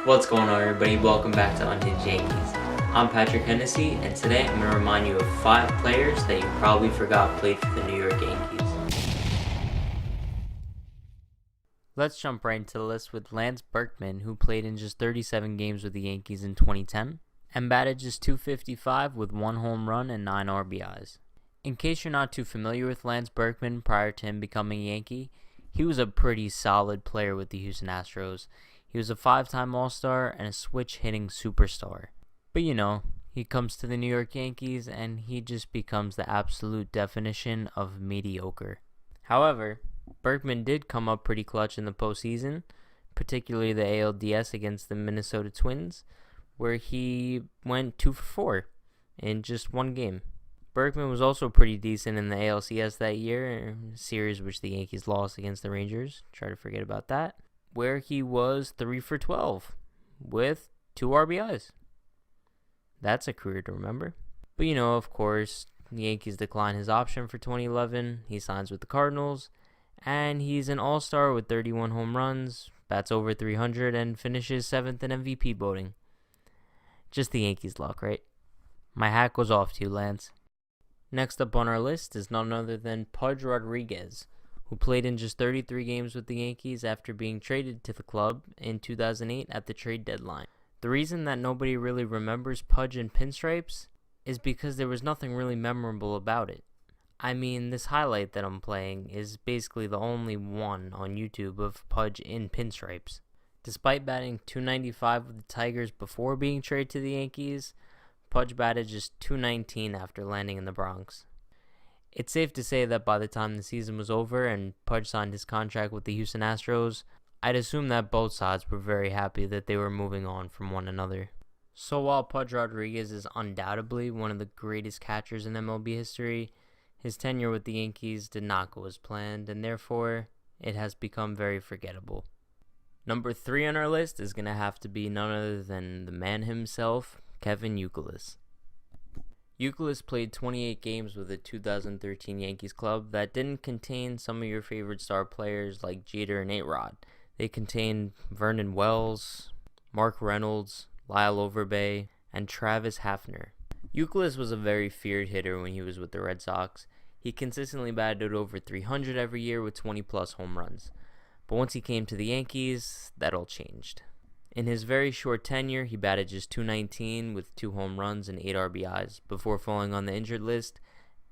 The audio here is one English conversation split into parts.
What's going on, everybody? Welcome back to Unhinged Yankees. I'm Patrick Hennessy, and today I'm going to remind you of 5 players that you probably forgot played for the New York Yankees. Let's jump right into the list with Lance Berkman, who played in just 37 games with the Yankees in 2010, and batted just .255 with 1 home run and 9 RBIs. In case you're not too familiar with Lance Berkman prior to him becoming a Yankee, he was a pretty solid player with the Houston Astros. He was a 5-time All-Star and a switch-hitting superstar. But he comes to the New York Yankees and he just becomes the absolute definition of mediocre. However, Berkman did come up pretty clutch in the postseason, particularly the ALDS against the Minnesota Twins, where he went 2 for 4 in just one game. Berkman was also pretty decent in the ALCS that year, a series which the Yankees lost against the Rangers. Try to forget about that. Where he was 3 for 12 with 2 RBIs. That's a career to remember. But of course, the Yankees decline his option for 2011. He signs with the Cardinals, and he's an all-star with 31 home runs, bats over 300, and finishes 7th in MVP voting. Just the Yankees' luck, right? My hat goes off to you, Lance. Next up on our list is none other than Pudge Rodriguez, who played in just 33 games with the Yankees after being traded to the club in 2008 at the trade deadline. The reason that nobody really remembers Pudge in pinstripes is because there was nothing really memorable about it. I mean, this highlight that I'm playing is basically the only one on YouTube of Pudge in pinstripes. Despite batting .295 with the Tigers before being traded to the Yankees, Pudge batted just .219 after landing in the Bronx. It's safe to say that by the time the season was over and Pudge signed his contract with the Houston Astros, I'd assume that both sides were very happy that they were moving on from one another. So while Pudge Rodriguez is undoubtedly one of the greatest catchers in MLB history, his tenure with the Yankees did not go as planned, and therefore it has become very forgettable. Number 3 on our list is going to have to be none other than the man himself, Kevin Youkilis. Youkilis played 28 games with the 2013 Yankees club that didn't contain some of your favorite star players like Jeter and A-Rod. They contained Vernon Wells, Mark Reynolds, Lyle Overbay, and Travis Hafner. Youkilis was a very feared hitter when he was with the Red Sox. He consistently batted over 300 every year with 20-plus home runs. But once he came to the Yankees, that all changed. In his very short tenure, he batted just .219 with 2 home runs and 8 RBIs before falling on the injured list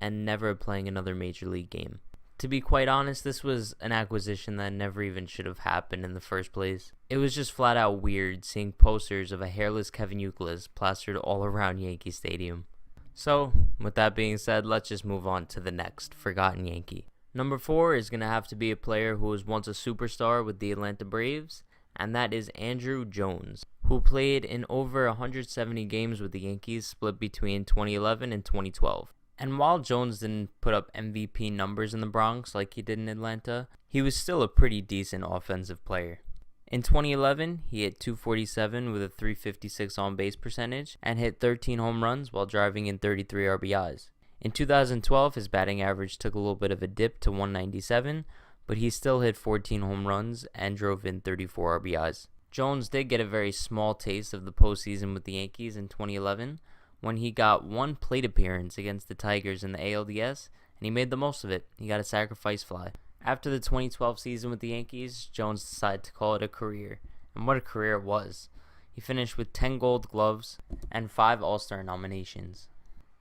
and never playing another major league game. To be quite honest, this was an acquisition that never even should have happened in the first place. It was just flat out weird seeing posters of a hairless Kevin Youkilis plastered all around Yankee Stadium. So, with that being said, let's just move on to the next forgotten Yankee. Number 4 is going to have to be a player who was once a superstar with the Atlanta Braves, and that is Andruw Jones, who played in over 170 games with the Yankees split between 2011 and 2012. And while Jones didn't put up MVP numbers in the Bronx like he did in Atlanta, he was still a pretty decent offensive player. In 2011, he hit .247 with a .356 on-base percentage and hit 13 home runs while driving in 33 RBIs. In 2012, his batting average took a little bit of a dip to .197, but he still hit 14 home runs and drove in 34 RBIs. Jones did get a very small taste of the postseason with the Yankees in 2011 when he got 1 plate appearance against the Tigers in the ALDS, and he made the most of it. He got a sacrifice fly. After the 2012 season with the Yankees, Jones decided to call it a career, and what a career it was. He finished with 10 Gold Gloves and 5 All-Star nominations.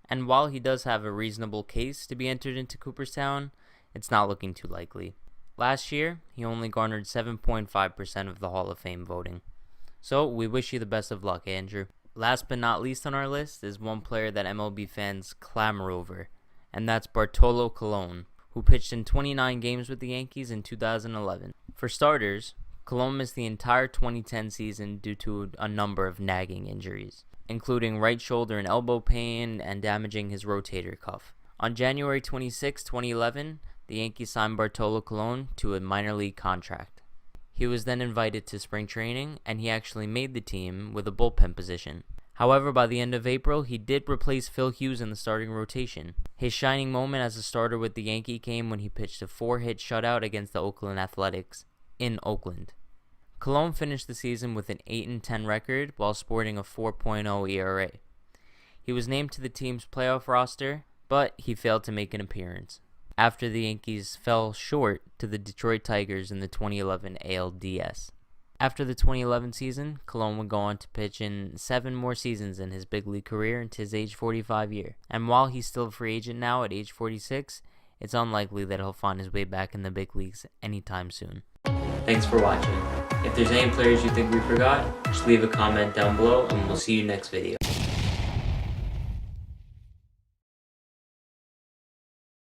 And while he does have a reasonable case to be entered into Cooperstown, it's not looking too likely. Last year, he only garnered 7.5% of the Hall of Fame voting. So, we wish you the best of luck, Andrew. Last but not least on our list is one player that MLB fans clamor over, and that's Bartolo Colon, who pitched in 29 games with the Yankees in 2011. For starters, Colon missed the entire 2010 season due to a number of nagging injuries, including right shoulder and elbow pain and damaging his rotator cuff. On January 26, 2011, the Yankees signed Bartolo Colon to a minor league contract. He was then invited to spring training, and he actually made the team with a bullpen position. However, by the end of April, he did replace Phil Hughes in the starting rotation. His shining moment as a starter with the Yankee came when he pitched a 4-hit shutout against the Oakland Athletics in Oakland. Colon finished the season with an 8-10 record while sporting a 4.0 ERA. He was named to the team's playoff roster, but he failed to make an appearance after the Yankees fell short to the Detroit Tigers in the 2011 ALDS. After the 2011 season, Colon would go on to pitch in 7 more seasons in his big league career into his age 45 year. And while he's still a free agent now at age 46, it's unlikely that he'll find his way back in the big leagues anytime soon. Thanks for watching. If there's any players you think we forgot, just leave a comment down below and we'll see you next video.